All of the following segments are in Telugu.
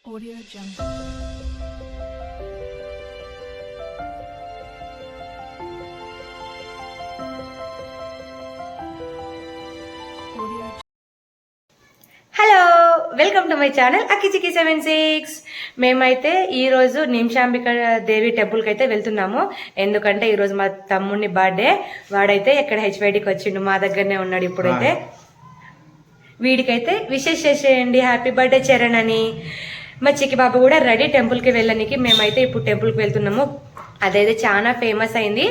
Audio Jungle. Hello, welcome to my channel అక్కిచికి 76. మేమైతే ఈరోజు నిమిషాంబిక దేవి టెంపుల్కి అయితే వెళ్తున్నాము. ఎందుకంటే ఈరోజు మా తమ్ముడిని బర్త్డే. వాడైతే ఇక్కడ హెచ్వైడికి వచ్చిండు, మా దగ్గరనే ఉన్నాడు. ఇప్పుడైతే వీడికైతే విషెస్ చేసేయండి, హ్యాపీ బర్త్డే చరణ్ అని. మా చిక్కి బాబు కూడా రెడీ టెంపుల్కి వెళ్ళడానికి. మేమైతే ఇప్పుడు టెంపుల్కి వెళ్తున్నాము. అదైతే చాలా ఫేమస్ అయింది.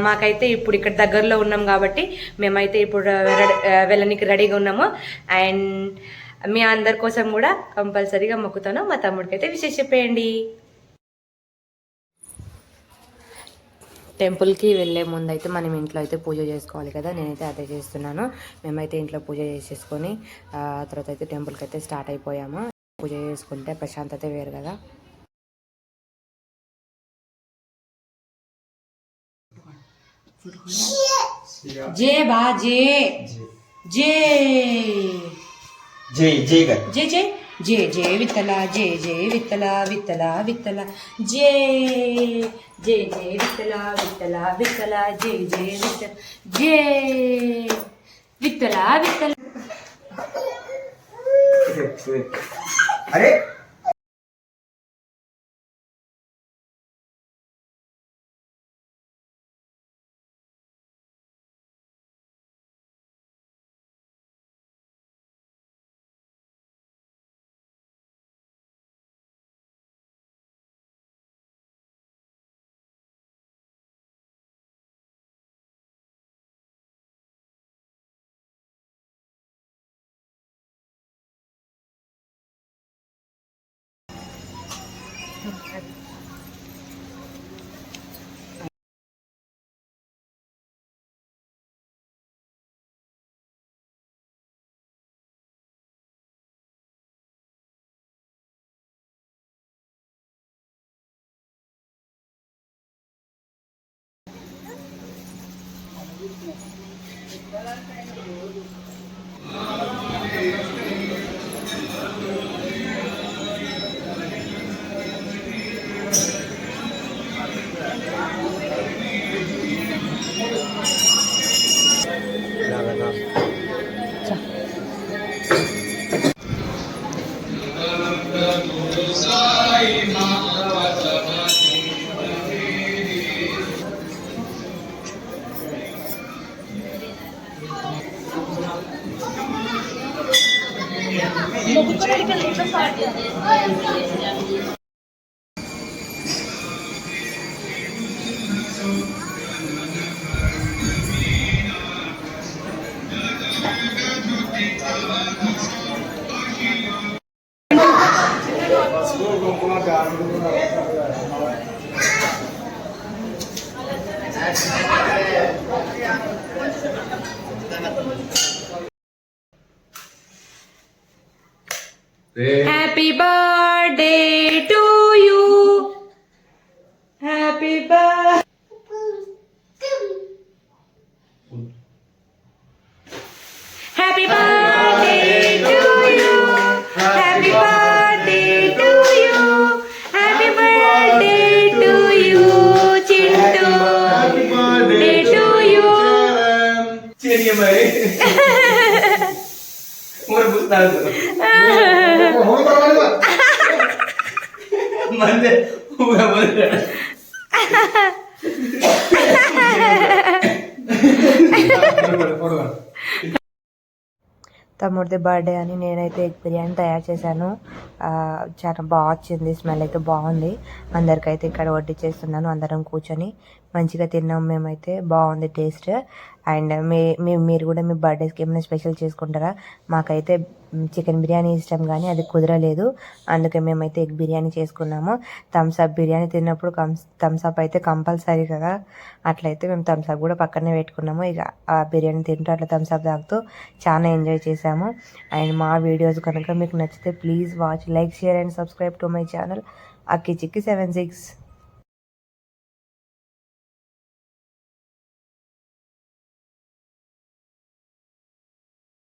మాకైతే ఇప్పుడు ఇక్కడ దగ్గరలో ఉన్నాం కాబట్టి మేమైతే ఇప్పుడు వెళ్ళడానికి రెడీగా ఉన్నాము. అండ్ మీ అందరి కోసం కూడా కంపల్సరీగా మొక్కుతాను. మా తమ్ముడికి అయితే విషయం చెప్పేయండి. టెంపుల్కి వెళ్ళే ముందు అయితే మనం ఇంట్లో అయితే పూజ చేసుకోవాలి కదా. నేనైతే అదే చేస్తున్నాను. మేమైతే ఇంట్లో పూజ చేసేసుకొని తర్వాత అయితే టెంపుల్కి అయితే స్టార్ట్ అయిపోయాము. పూజ చేసుకుంటే ప్రశాంతత వేరు కదా. जे बा जे जे जे जे कर जे जे जे जे विठ्ठला जे जे विठ्ठला विठ्ठला विठ्ठला जे जे जे विठ्ठला विठ्ठला विठ्ठला जे जे विठ्ठला जे विठ्ठला विठ्ठला. अरे Happy birthday to you. Happy birthday. Happy birthday to you. Happy birthday to you. Happy birthday to you, Chintu. Happy birthday to you. चलिए भाई और पूछता है मंदे पूरा बोल रहा తమ్ముడిది బర్త్డే అని నేనైతే ఎగ్ బిర్యానీ తయారు చేశాను. చాలా బాగా వచ్చింది, స్మెల్ అయితే బాగుంది. అందరికైతే ఇక్కడ వడ్డించేస్తున్నాను. అందరం కూర్చొని మంచిగా తిన్నాం మేమైతే. బాగుంది టేస్ట్. అండ్ మీరు కూడా మీ బర్త్డేస్కి ఏమైనా స్పెషల్ చేసుకుంటారా? మాకైతే చికెన్ బిర్యానీ ఇష్టం కానీ అది కుదరలేదు, అందుకే మేమైతే ఎగ్ బిర్యానీ చేసుకున్నాము. థమ్స్అప్ బిర్యానీ తిన్నప్పుడు థమ్స్అప్ అయితే కంపల్సరీ కదా, అట్లయితే మేము థమ్స్అప్ కూడా పక్కనే పెట్టుకున్నాము. ఇక ఆ బిర్యానీ తింటూ అట్లా థమ్స్అప్ తాగుతూ చాలా ఎంజాయ్ చేసాము. అండ్ మా వీడియోస్ కనుక మీకు నచ్చితే please watch, like, share and subscribe to my channel అక్కిచిక్కి 76.